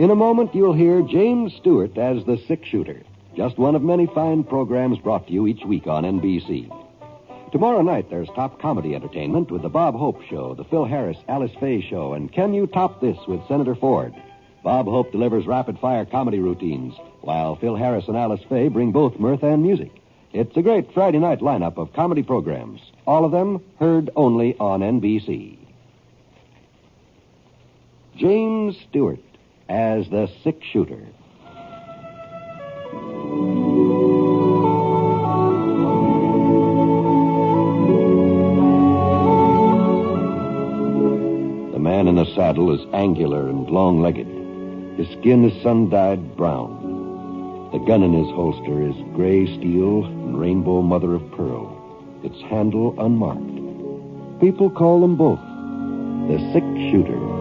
In a moment, you'll hear James Stewart as the six-shooter, just one of many fine programs brought to you each week on NBC. Tomorrow night, there's top comedy entertainment with the Bob Hope Show, the Phil Harris, Alice Faye Show, and Can You Top This with Senator Ford. Bob Hope delivers rapid-fire comedy routines, while Phil Harris and Alice Faye bring both mirth and music. It's a great Friday night lineup of comedy programs, all of them heard only on NBC. James Stewart as the six-shooter. The man in the saddle is angular and long-legged. His skin is sun-dyed brown. The gun in his holster is gray steel and rainbow mother of pearl, its handle unmarked. People call them both the six-shooter.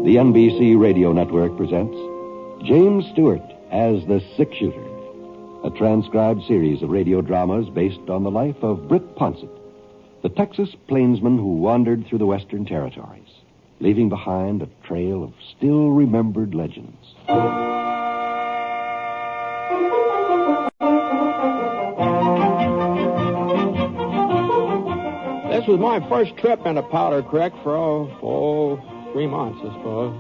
The NBC Radio Network presents James Stewart as the six-shooter, a transcribed series of radio dramas based on the life of Britt Ponsett, the Texas plainsman who wandered through the Western Territories, leaving behind a trail of still-remembered legends. This was my first trip into Powder Creek for 3 months, I suppose.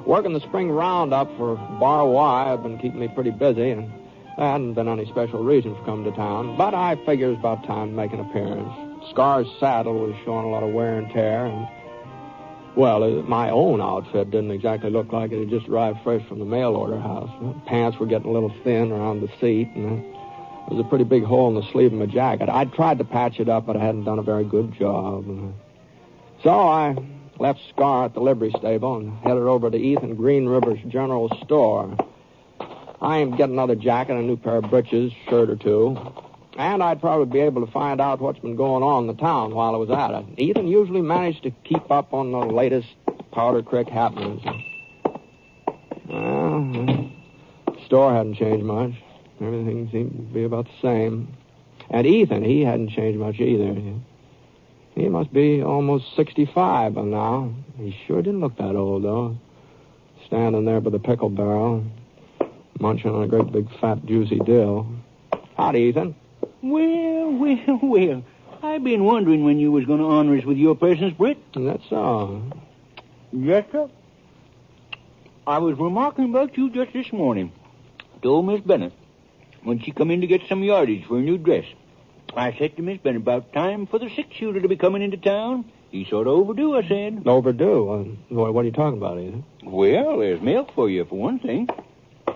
Working the spring roundup for Bar Y had been keeping me pretty busy, and there hadn't been any special reason for coming to town, but I figured it was about time to make an appearance. Scar's saddle was showing a lot of wear and tear, and, well, my own outfit didn't exactly look like it had just arrived fresh from the mail order house. Pants were getting a little thin around the seat, and there was a pretty big hole in the sleeve of my jacket. I'd tried to patch it up, but I hadn't done a very good job. So I left Scar at the livery stable and headed over to Ethan Green River's general store. I aimed to get another jacket, a new pair of breeches, shirt or two, and I'd probably be able to find out what's been going on in the town while I was at it. Ethan usually managed to keep up on the latest Powder Creek happenings. Well, the store hadn't changed much. Everything seemed to be about the same. And Ethan, he hadn't changed much either. He must be almost 65 by now. He sure didn't look that old, though. Standing there by the pickle barrel, munching on a great big fat juicy dill. Howdy, Ethan. Well. I've been wondering when you was going to honor us with your presence, Britt. That's so. Yes, sir. I was remarking about you just this morning. Told Miss Bennett when she come in to get some yardage for a new dress. I said to Miss Bennett about time for the six-shooter to be coming into town. He's sort of overdue, I said. Overdue? What are you talking about, Ethan? Well, there's milk for you, for one thing.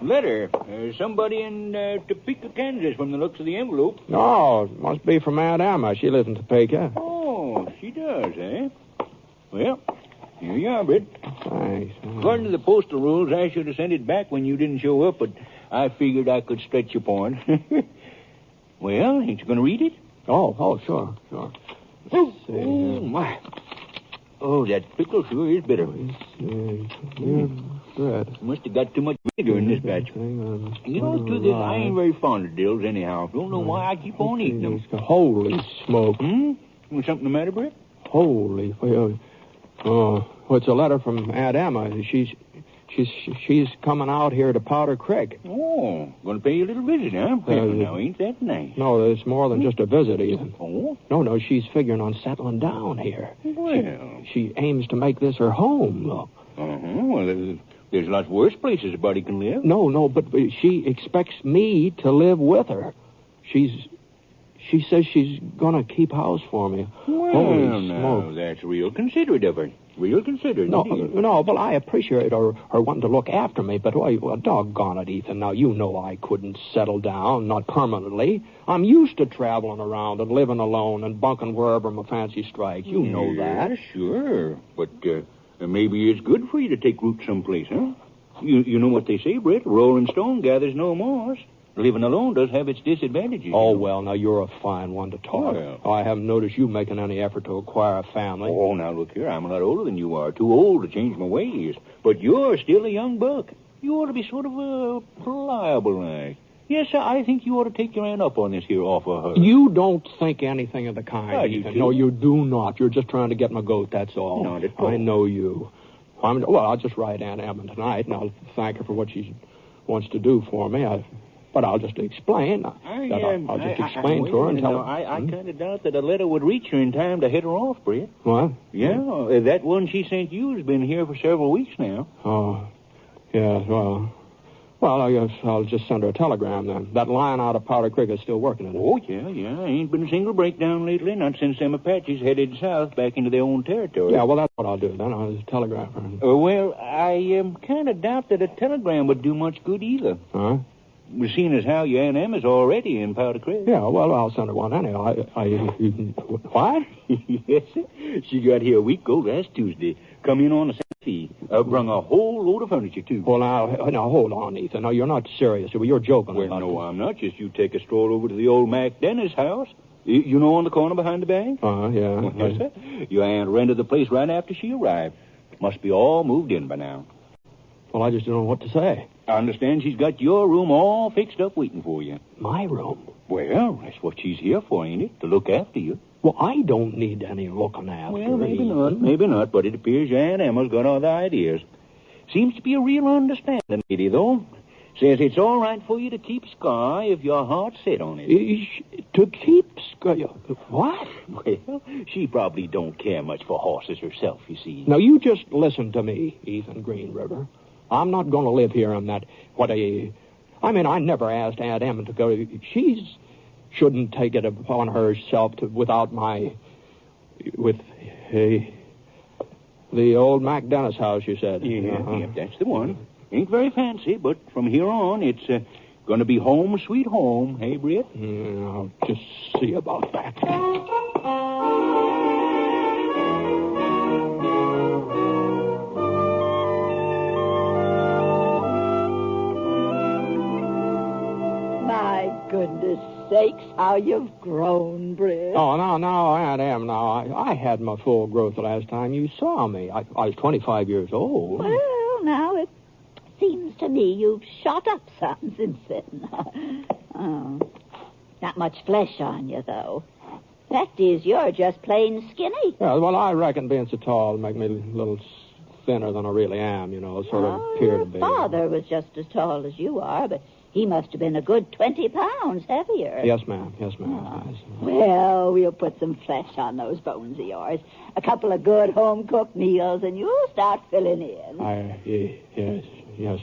Letter. Somebody in Topeka, Kansas, from the looks of the envelope. Oh, it must be from Aunt Emma. She lives in Topeka. Oh, she does, eh? Well, here you are, Britt. Thanks. According to the postal rules, I should have sent it back when you didn't show up, but I figured I could stretch your point. Well, ain't you going to read it? Oh, sure. Let's see. Oh, my. Oh, that pickle sure is bitter. Good. Must have got too much vinegar in this batch. You know, to this, I ain't very fond of dills anyhow. Don't know why I keep on eating them. Holy smoke. Was something the matter, Britt? Holy. Well, it's a letter from Aunt Emma. She's coming out here to Powder Creek. Oh, going to pay you a little visit, huh? Now, ain't that nice? No, it's more than just a visit, Ethan. Oh? No, she's figuring on settling down here. Well. She aims to make this her home, look. Well, there's lots worse places a body can live. No, but she expects me to live with her. She says she's going to keep house for me. Well, Holy smoke. now, that's real considerate of her. Real considerate. No, but I appreciate her wanting to look after me, but doggone it, Ethan. Now, you know I couldn't settle down, not permanently. I'm used to traveling around and living alone and bunking wherever my fancy strikes. You know that. Sure. But maybe it's good for you to take root someplace, huh? You know what they say, Britt? A rolling stone gathers no moss. Living alone does have its disadvantages. Oh, well, now, you're a fine one to talk. Well. I haven't noticed you making any effort to acquire a family. Oh, now, look here. I'm a lot older than you are. Too old to change my ways. But you're still a young buck. You ought to be sort of pliable like. Yes, sir, I think you ought to take your aunt up on this here offer. You don't think anything of the kind, I do, Ethan. too. No, you do not. You're just trying to get my goat, that's all. Not at all. I know you. I'll just write Aunt Emma tonight, and I'll thank her for what she wants to do for me. But I'll just explain. I'll just explain to her and tell her. I kind of doubt that a letter would reach her in time to hit her off, Brett. What? Yeah, that one she sent you has been here for several weeks now. Oh, yeah, well, I guess I'll just send her a telegram then. That line out of Powder Creek is still working, isn't it? Oh, yeah. Ain't been a single breakdown lately, not since them Apaches headed south back into their own territory. Yeah, well, that's what I'll do then. I'll just telegraph her. Well, I kind of doubt that a telegram would do much good either. Huh? Seeing as how your Aunt Emma's already in Powder Creek. Yeah, well, I'll send her one anyhow. What? Yes, sir. She got here a week ago last Tuesday. Come in on a Saturday. Brung a whole load of furniture, too. Well, now, hold on, Ethan. No, you're not serious. You're joking about no, it. I'm not. Just you take a stroll over to the old Mac Dennis house. You know, on the corner behind the bank? Yeah. Well, yes, sir. Your aunt rented the place right after she arrived. Must be all moved in by now. Well, I just don't know what to say. I understand she's got your room all fixed up waiting for you. My room? Well, that's what she's here for, ain't it? To look after you. Well, I don't need any looking after. Well, maybe not, but it appears your Aunt Emma's got other ideas. Seems to be a real understanding lady, though. Says it's all right for you to keep Sky if your heart's set on it. To keep Sky? What? Well, she probably don't care much for horses herself, you see. Now, you just listen to me, Ethan Green River. I'm not going to live here on that, I never asked Aunt Emma to go. She shouldn't take it upon herself with the old Mac Dennis house, you said. Yeah, that's the one. Ain't very fancy, but from here on, it's going to be home sweet home, hey, Britt? I'll just see about that. Goodness sakes, how you've grown, Britt. Oh, no, Aunt Em, no. I had my full growth the last time you saw me. I was 25 years old. Well, now, it seems to me you've shot up some since then. Not much flesh on you, though. Fact is, you're just plain skinny. Yeah, well, I reckon being so tall will make me a little thinner than I really am, sort of appear to be. Your father was just as tall as you are, but he must have been a good 20 pounds heavier. Yes, ma'am. Well, we'll put some flesh on those bones of yours. A couple of good home-cooked meals, and you'll start filling in. Yes.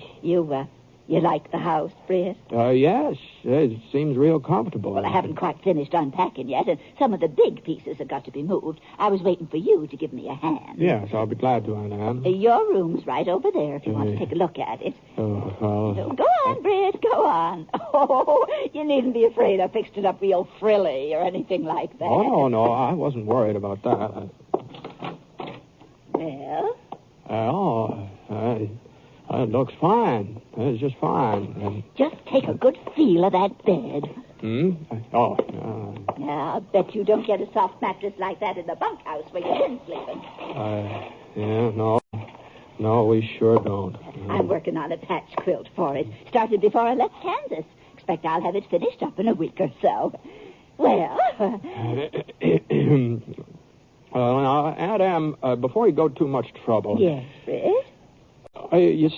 You like the house, Britt? Yes. It seems real comfortable. Well, I haven't quite finished unpacking yet, and some of the big pieces have got to be moved. I was waiting for you to give me a hand. Yes, I'll be glad to, Aunt Em. Your room's right over there if you want to take a look at it. Oh, well... Go on, Britt, go on. Oh, you needn't be afraid I fixed it up real frilly or anything like that. Oh, no, I wasn't worried about that. Well? It looks fine. It's just fine. Just take a good feel of that bed. Yeah, I'll bet you don't get a soft mattress like that in the bunkhouse where you've been sleeping. No, we sure don't. I'm working on a patch quilt for it. Started before I left Kansas. Expect I'll have it finished up in a week or so. Well... now, Aunt Em, before you go too much trouble... Yes, Britt? You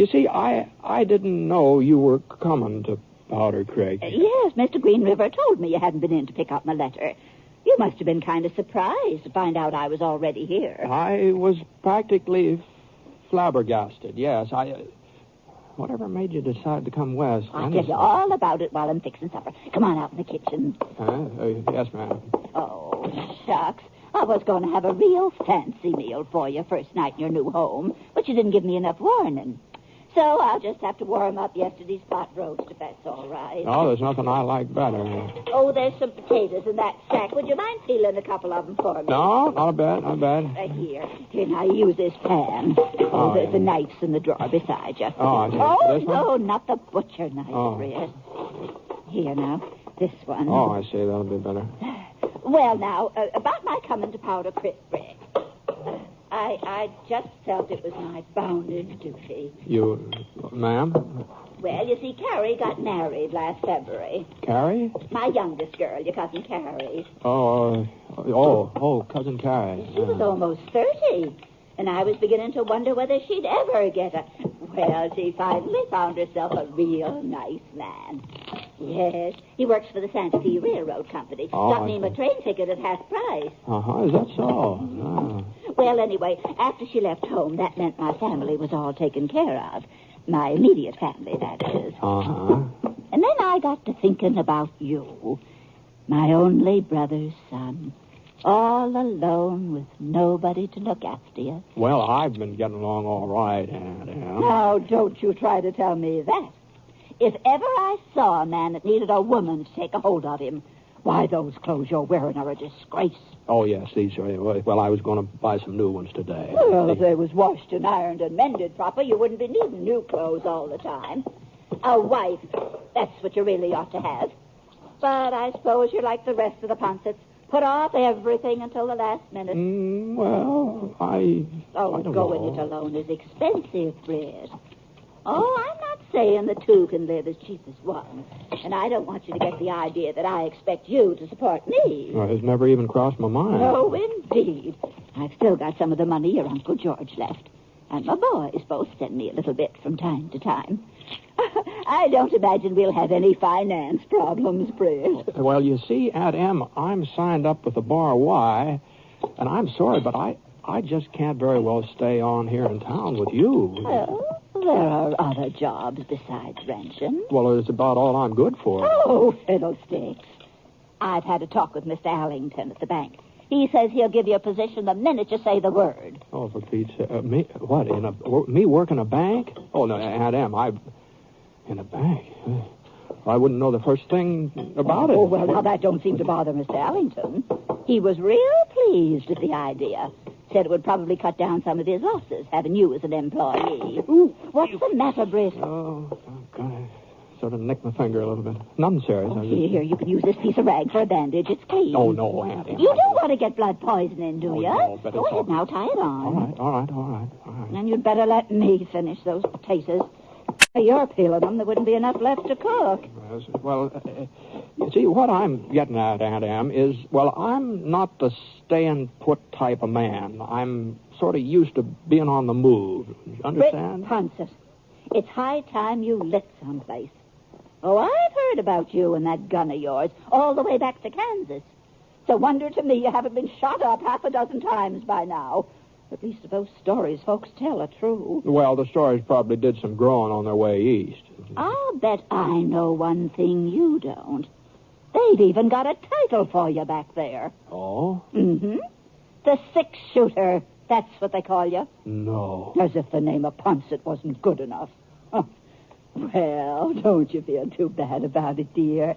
see, I didn't know you were coming to Powder Creek. Yes, Mr. Green River told me you hadn't been in to pick up my letter. You must have been kind of surprised to find out I was already here. I was practically flabbergasted, yes. Whatever made you decide to come west? I'll tell you all about it while I'm fixing supper. Come on out in the kitchen. Yes, ma'am. Oh, shucks. I was going to have a real fancy meal for you first night in your new home, but you didn't give me enough warning. So I'll just have to warm up yesterday's pot roast, if that's all right. Oh, there's nothing I like better. Oh, there's some potatoes in that sack. Would you mind peeling a couple of them for me? No, not bad. Here, now, use this pan. There's the knives in the drawer beside you. No, not the butcher knife, Britt. Here, now, this one. Oh, I see. That'll be better. Well, now, about my coming to Powder Creek, Britt. I just felt it was my bounden duty. You, ma'am? Well, you see, Carrie got married last February. Carrie? My youngest girl, your cousin Carrie. Cousin Carrie. She was almost 30, and I was beginning to wonder whether she'd ever get a... Well, she finally found herself a real nice man. Yes, he works for the Santa Fe Railroad Company. Got me a train ticket at half price. Uh-huh, is that so? Well, anyway, after she left home, that meant my family was all taken care of. My immediate family, that is. Uh-huh. And then I got to thinking about you, my only brother's son. All alone with nobody to look after you. Well, I've been getting along all right, Aunt Em. Now, don't you try to tell me that. If ever I saw a man that needed a woman to take a hold of him, why, those clothes you're wearing are a disgrace. Oh, yes, these are. Well, I was going to buy some new ones today. Well, if they was washed and ironed and mended proper, you wouldn't be needing new clothes all the time. A wife, that's what you really ought to have. But I suppose you're like the rest of the Ponsets. Put off everything until the last minute. Well, I don't going know. it alone is expensive, Fred. Oh, I'm not saying the two can live as cheap as one. And I don't want you to get the idea that I expect you to support me. Well, it's never even crossed my mind. No, indeed. I've still got some of the money your Uncle George left. And my boys both send me a little bit from time to time. I don't imagine we'll have any finance problems, Fred. Well, you see, Aunt Em, I'm signed up with the Bar Y, and I'm sorry, but I just can't very well stay on here in town with you. Well, there are other jobs besides ranching. Well, it's about all I'm good for. Oh, fiddlesticks. I've had a talk with Mr. Allington at the bank. He says he'll give you a position the minute you say the word. Oh, for Pete's sake. Me? What, me work in a bank? Oh, no, Aunt Em, in a bank? I wouldn't know the first thing about it. Oh, well, now that don't seem to bother Mr. Allington. He was real pleased with the idea. Said it would probably cut down some of his losses, having you as an employee. Ooh, what's the matter, Britt? Oh, God. Sort of nicked my finger a little bit. Nothing serious. Here, you can use this piece of rag for a bandage. It's clean. Oh, no, Aunt Em. You don't want to get blood poisoning, do you? No, but Go ahead now, tie it on. All right. And you'd better let me finish those potatoes. If you're peeling them, there wouldn't be enough left to cook. Well, you see, what I'm getting at, Aunt Em, is, well, I'm not the stay-and-put type of man. I'm sort of used to being on the move. Understand? Ponset, it's high time you lit someplace. Oh, I've heard about you and that gun of yours all the way back to Kansas. It's a wonder to me you haven't been shot up half a dozen times by now. At least if those stories folks tell are true. Well, the stories probably did some growing on their way east. I'll bet I know one thing you don't. They've even got a title for you back there. Oh? Mm-hmm. The six-shooter. That's what they call you. No. As if the name of Ponset wasn't good enough. Oh. Well, don't you feel too bad about it, dear.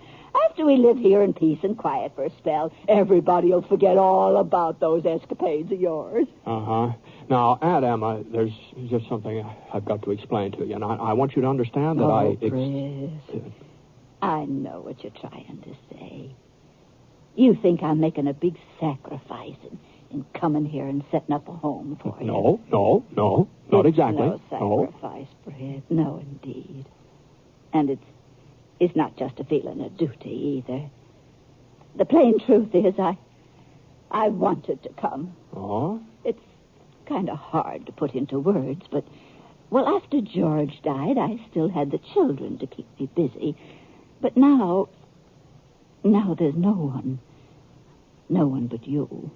After we live here in peace and quiet for a spell, everybody will forget all about those escapades of yours. Uh-huh. Now, Aunt Emma, there's just something I've got to explain to you, and I want you to understand that Chris, I know what you're trying to say. You think I'm making a big sacrifice in coming here and setting up a home for you. No, not exactly. No sacrifice, Fred. No, indeed. And it's not just a feeling of duty either. The plain truth is I wanted to come. Oh? It's kind of hard to put into words, but, well, after George died, I still had the children to keep me busy. But now there's no one but you.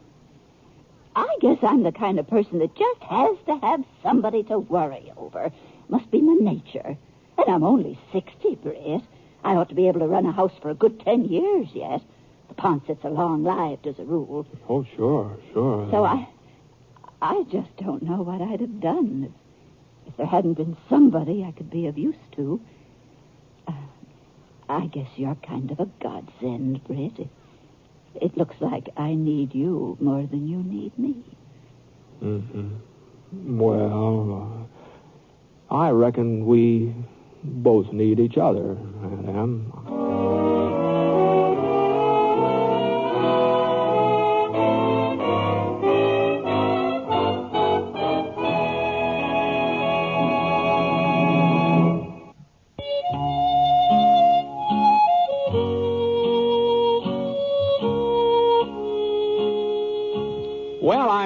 I guess I'm the kind of person that just has to have somebody to worry over. Must be my nature. And I'm only 60, Britt. I ought to be able to run a house for a good 10 years yet. The Ponsets are long-lived as a rule. Oh, sure. So I just don't know what I'd have done if there hadn't been somebody I could be of use to. I guess you're kind of a godsend, Britt. It looks like I need you more than you need me. Mm-hmm. Well, I reckon we both need each other, Aunt Em.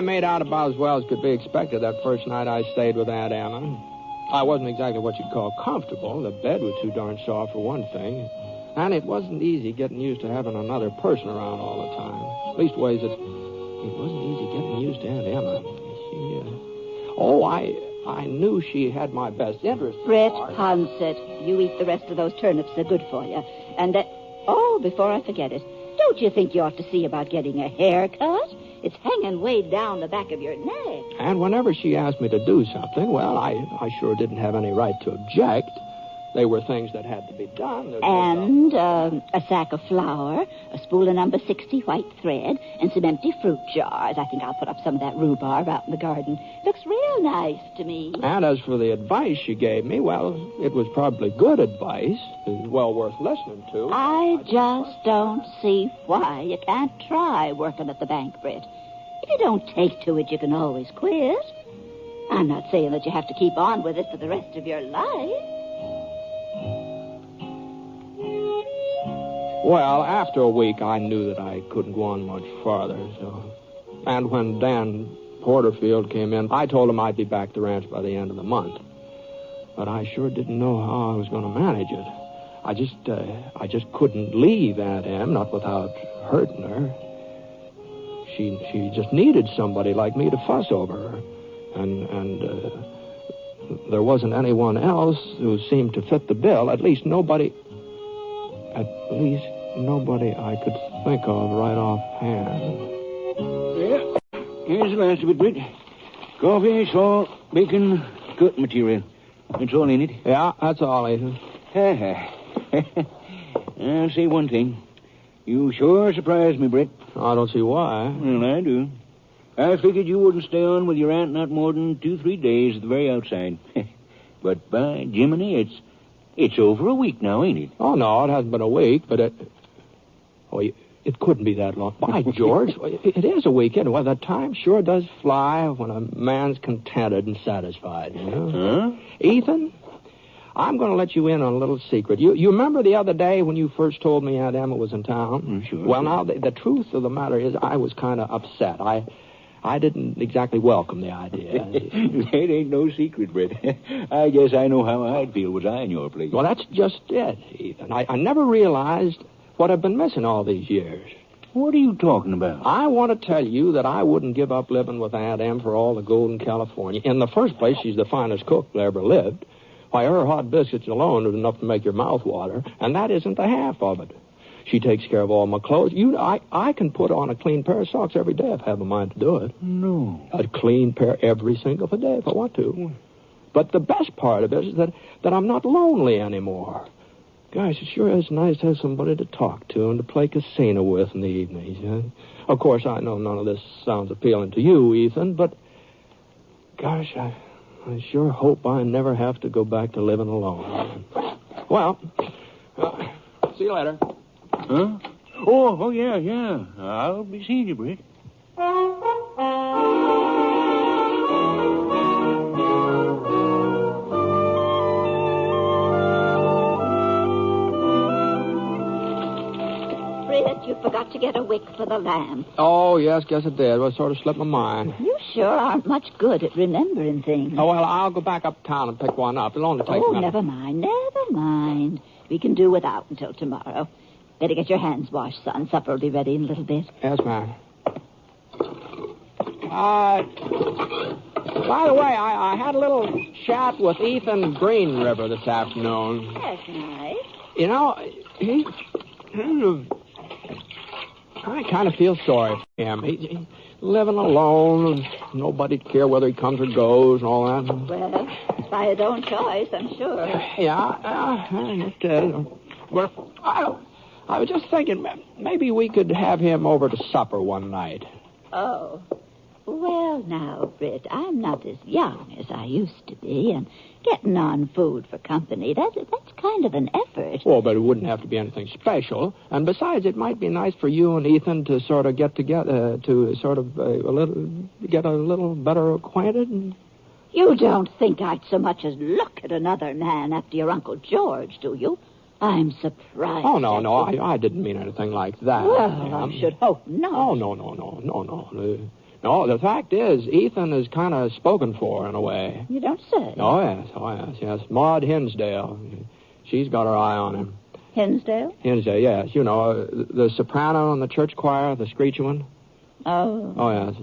I made out about as well as could be expected that first night I stayed with Aunt Emma. I wasn't exactly what you'd call comfortable. The bed was too darn soft, for one thing. And it wasn't easy getting used to having another person around all the time. Leastways, it wasn't easy getting used to Aunt Emma. I knew she had my best interest. Brett Poncet, you eat the rest of those turnips. They're good for you. And, before I forget it, don't you think you ought to see about getting a haircut? It's hanging way down the back of your neck. And whenever she asked me to do something, well, I sure didn't have any right to object. They were things that had to be done. And a sack of flour, a spool of number 60 white thread, and some empty fruit jars. I think I'll put up some of that rhubarb out in the garden. Looks real nice to me. And as for the advice she gave me, well, it was probably good advice. It was well worth listening to. I just don't see why you can't try working at the bank, Britt. If you don't take to it, you can always quit. I'm not saying that you have to keep on with it for the rest of your life. Well, after a week, I knew that I couldn't go on much farther. And when Dan Porterfield came in, I told him I'd be back at the ranch by the end of the month. But I sure didn't know how I was going to manage it. I just couldn't leave Aunt Em, not without hurting her. She just needed somebody like me to fuss over her. And there wasn't anyone else who seemed to fit the bill. At least nobody I could think of right offhand. Yeah, here's the last of it, Britt. Coffee, salt, bacon, cut material. That's all in it. Yeah, that's all, Ethan. I'll say one thing. You sure surprised me, Britt. I don't see why. Well, I do. I figured you wouldn't stay on with your aunt not more than 2-3 days at the very outside. But by Jiminy, it's over a week now, ain't it? Oh, no, it hasn't been a week, but it couldn't be that long. By George, it is a week anyway. The time sure does fly when a man's contented and satisfied, you know? Huh? Ethan, I'm going to let you in on a little secret. You remember the other day when you first told me Aunt Emma was in town? Sure. Well, now, the truth of the matter is I was kind of upset. I didn't exactly welcome the idea. It ain't no secret, Britt. I guess I know how I'd feel was I in your place. Well, that's just it, Ethan. I never realized what I've been missing all these years. What are you talking about? I want to tell you that I wouldn't give up living with Aunt Em for all the gold in California. In the first place, she's the finest cook that ever lived. Why, her hot biscuits alone is enough to make your mouth water, and that isn't the half of it. She takes care of all my clothes. I can put on a clean pair of socks every day if I have a mind to do it. No. A clean pair every single day if I want to. But the best part of it is that I'm not lonely anymore. Gosh, it sure is nice to have somebody to talk to and to play casino with in the evenings. Huh? Of course, I know none of this sounds appealing to you, Ethan, but gosh, I sure hope I never have to go back to living alone. Well, see you later. Huh? Oh, yeah. I'll be seeing you, Britt. Britt, you forgot to get a wick for the lamp. Oh, yes, guess it did. Well, it sort of slipped my mind. You sure aren't much good at remembering things. Oh, well, I'll go back uptown and pick one up. It'll only take a minute. Never mind. We can do without until tomorrow. Better get your hands washed, son. Supper will be ready in a little bit. Yes, ma'am. By the way, I had a little chat with Ethan Green River this afternoon. That's nice. You know, I kind of feel sorry for him. He's living alone. Nobody'd care whether he comes or goes and all that. Well, it's by his own choice, I'm sure. Yeah, it is. Well, I was just thinking maybe we could have him over to supper one night. Oh. Well, now, Britt, I'm not as young as I used to be, and getting on food for company, that's kind of an effort. Oh, but it wouldn't have to be anything special. And besides, it might be nice for you and Ethan to sort of get together, to sort of get a little better acquainted. You don't think I'd so much as look at another man after your Uncle George, do you? I'm surprised. Oh, no, I didn't mean anything like that. Well, I should hope not. Oh, no. No, the fact is, Ethan is kind of spoken for in a way. You don't say. Oh, yes. Maud Hinsdale. She's got her eye on him. Hinsdale? Hinsdale, yes. You know, the soprano in the church choir, the screechy one. Oh. Oh, yes.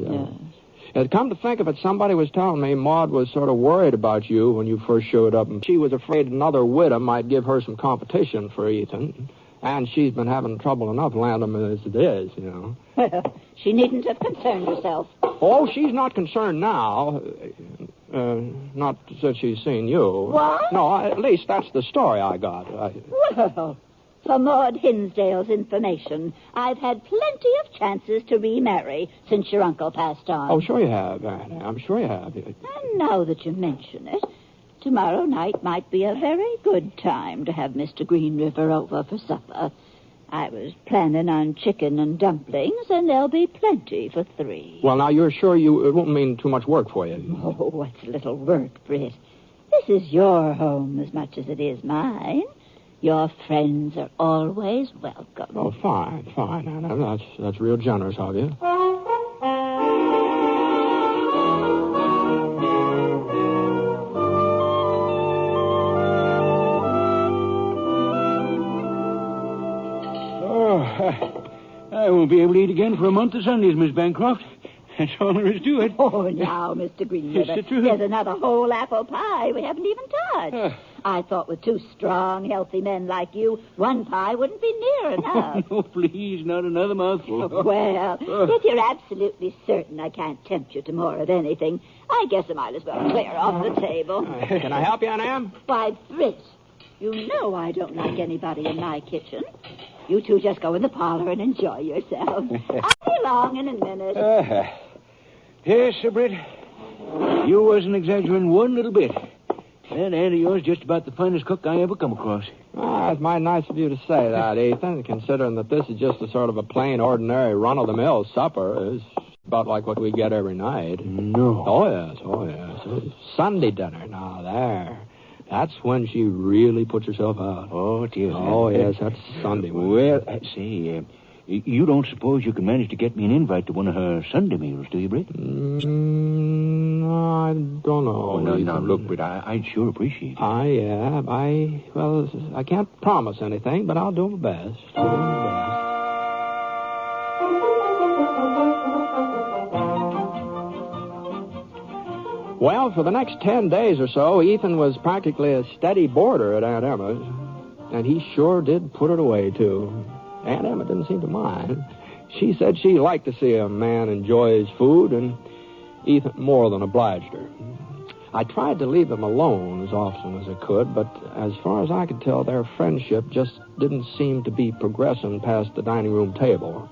And come to think of it, somebody was telling me Maud was sort of worried about you when you first showed up, and she was afraid another widow might give her some competition for Ethan. And she's been having trouble enough landing him as it is, you know. Well, she needn't have concerned herself. Oh, she's not concerned now. Not since she's seen you. What? No, at least that's the story I got. Well, for Maud Hinsdale's information, I've had plenty of chances to remarry since your uncle passed on. Oh, sure you have, Annie. I'm sure you have. And now that you mention it, tomorrow night might be a very good time to have Mr. Green River over for supper. I was planning on chicken and dumplings, and there'll be plenty for 3. Well, now, you're sure it won't mean too much work for you? Oh, it's little work, Britt. This is your home as much as it is mine. Your friends are always welcome. Oh, fine, Anna. That's real generous of you. I won't be able to eat again for a month of Sundays, Miss Bancroft. That's all there is to it. Oh, now, Mr. Green River, It's the truth. there's another whole apple pie we haven't even touched. I thought with 2 strong, healthy men like you, 1 pie wouldn't be near enough. Oh, please, not another mouthful. Well, if you're absolutely certain I can't tempt you to more of anything, I guess I might as well clear off the table. Can I help you, Aunt Em? Why, Britt, you know I don't like anybody in my kitchen. You two just go in the parlor and enjoy yourselves. I'll be along in a minute. Yes, Sir Britt. You wasn't exaggerating one little bit. That aunt of yours is just about the finest cook I ever come across. It's mighty nice of you to say that, Ethan, considering that this is just a sort of a plain, ordinary, run-of-the-mill supper. It's about like what we get every night. No. Oh, yes. It's Sunday dinner. Now, there. That's when she really puts herself out. Oh, dear. Oh, yes, that's Sunday. Well, say, you don't suppose you can manage to get me an invite to one of her Sunday meals, do you, Britt? No, I don't know. Oh, no, look, Britt, I'd sure appreciate it. I can't promise anything, but I'll do my best. Well, for the next 10 days or so, Ethan was practically a steady boarder at Aunt Emma's. And he sure did put it away, too. Aunt Emma didn't seem to mind. She said she liked to see a man enjoy his food, and Ethan more than obliged her. I tried to leave them alone as often as I could, but as far as I could tell, their friendship just didn't seem to be progressing past the dining room table.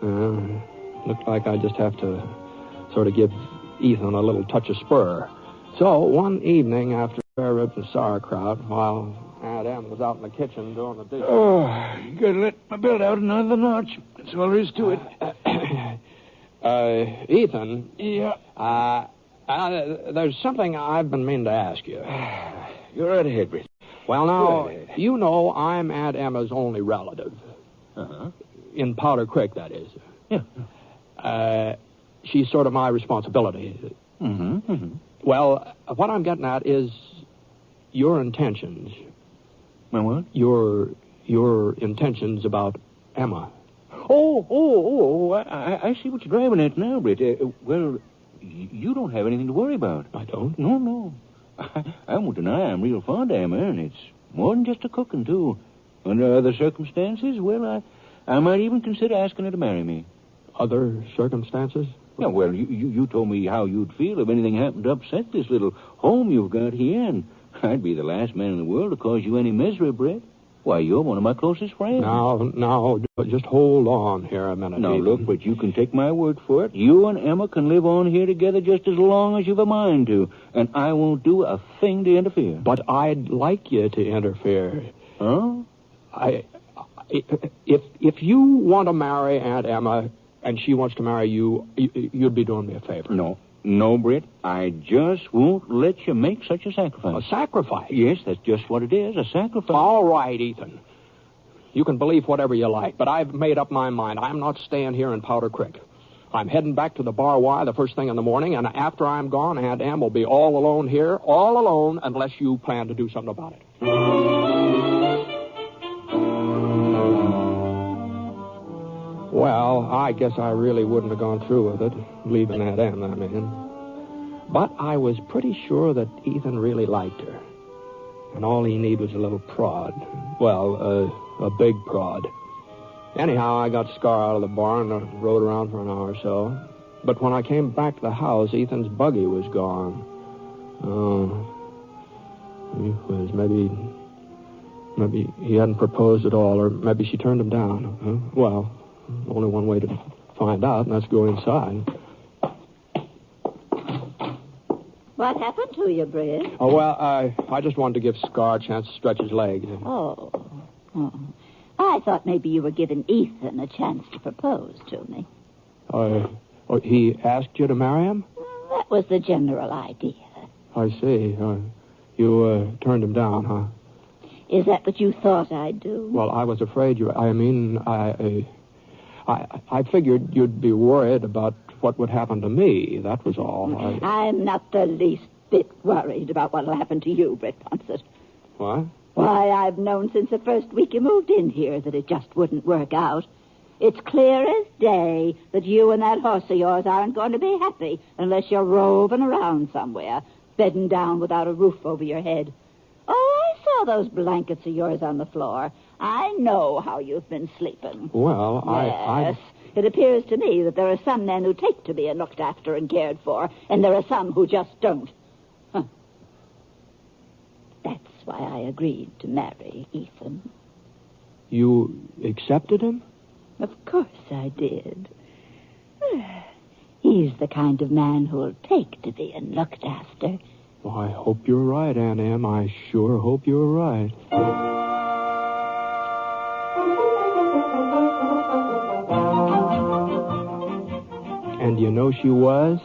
Looked like I just have to sort of give Ethan a little touch of spur. So one evening after spare ribs and sauerkraut, while Aunt Em was out in the kitchen doing the dishes. Oh, you gotta let my belt out another notch. That's all there is to it. Ethan. Yeah. There's something I've been meaning to ask you. You're right ahead, Britt. Well, now, you know I'm Aunt Emma's only relative. Uh-huh. In Powder Creek, that is. Yeah. She's sort of my responsibility. Mm-hmm. Well, what I'm getting at is your intentions. My what? Your intentions about Emma. Oh, I see what you're driving at now, Britt. Well, you don't have anything to worry about. I don't? No. I won't deny I'm real fond of Emma, and it's more than just a cooking, too. Under other circumstances, well, I might even consider asking her to marry me. Other circumstances? Yeah, well, you told me how you'd feel if anything happened to upset this little home you've got here, and I'd be the last man in the world to cause you any misery, Britt. Why, you're one of my closest friends. Now, just hold on here a minute. Now, Ethan. look, but you can take my word for it. You and Emma can live on here together just as long as you've a mind to, and I won't do a thing to interfere. But I'd like you to interfere. Huh? If you want to marry Aunt Emma and she wants to marry you, you'd be doing me a favor. No, Britt. I just won't let you make such a sacrifice. A sacrifice? Yes, that's just what it is, a sacrifice. All right, Ethan. You can believe whatever you like, but I've made up my mind. I'm not staying here in Powder Creek. I'm heading back to the Bar Y the first thing in the morning, and after I'm gone, Aunt Em will be all alone here, all alone, unless you plan to do something about it. Well, I guess I really wouldn't have gone through with it, leaving Aunt Em, I mean. But I was pretty sure that Ethan really liked her. And all he needed was a little prod. Well, a big prod. Anyhow, I got Scar out of the barn and rode around for an hour or so. But when I came back to the house, Ethan's buggy was gone. Maybe he hadn't proposed at all, or maybe she turned him down. Well, only one way to find out, and that's go inside. What happened to you, Britt? Oh, well, I just wanted to give Scar a chance to stretch his legs. Oh. I thought maybe you were giving Ethan a chance to propose to me. He asked you to marry him? That was the general idea. I see. You turned him down, huh? Is that what you thought I'd do? Well, I was afraid you... I figured you'd be worried about what would happen to me. That was all. I'm not the least bit worried about what'll happen to you, Britt Ponsett. What? Why, I've known since the first week you moved in here that it just wouldn't work out. It's clear as day that you and that horse of yours aren't going to be happy unless you're roving around somewhere, bedding down without a roof over your head. Oh, I saw those blankets of yours on the floor. I know how you've been sleeping. Well, Yes. It appears to me that there are some men who take to being looked after and cared for, and there are some who just don't. Huh. That's why I agreed to marry Ethan. You accepted him? Of course I did. He's the kind of man who'll take to being looked after. Well, I hope you're right, Aunt Em. I sure hope you're right. And you know she was?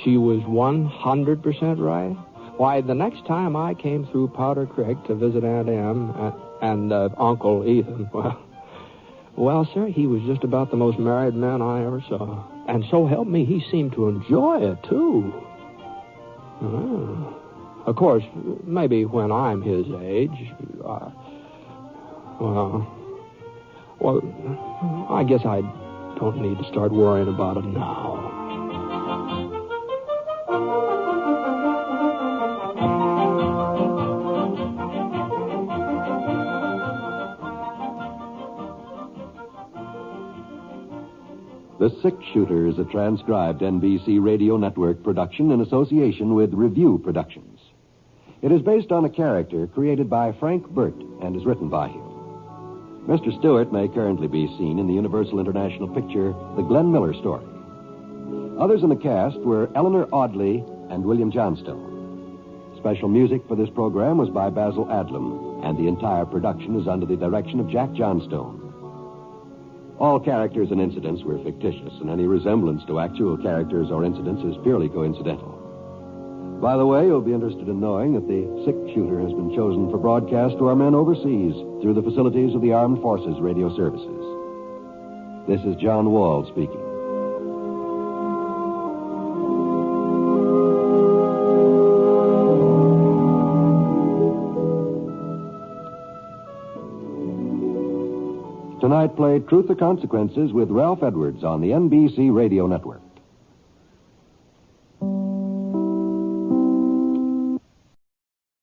She was 100% right. Why, the next time I came through Powder Creek to visit Aunt Em and Uncle Ethan, well, sir, he was just about the most married man I ever saw. And so help me, he seemed to enjoy it, too. Of course, maybe when I'm his age, I guess I don't need to start worrying about it now. The Six Shooter is a transcribed NBC Radio Network production in association with Review Productions. It is based on a character created by Frank Burt and is written by him. Mr. Stewart may currently be seen in the Universal International picture The Glenn Miller Story. Others in the cast were Eleanor Audley and William Johnstone. Special music for this program was by Basil Adlam, and the entire production is under the direction of Jack Johnstone. All characters and incidents were fictitious, and any resemblance to actual characters or incidents is purely coincidental. By the way, you'll be interested in knowing that the Six Shooter has been chosen for broadcast to our men overseas through the facilities of the Armed Forces Radio Services. This is John Wall speaking. Tonight played Truth or Consequences with Ralph Edwards on the NBC Radio Network.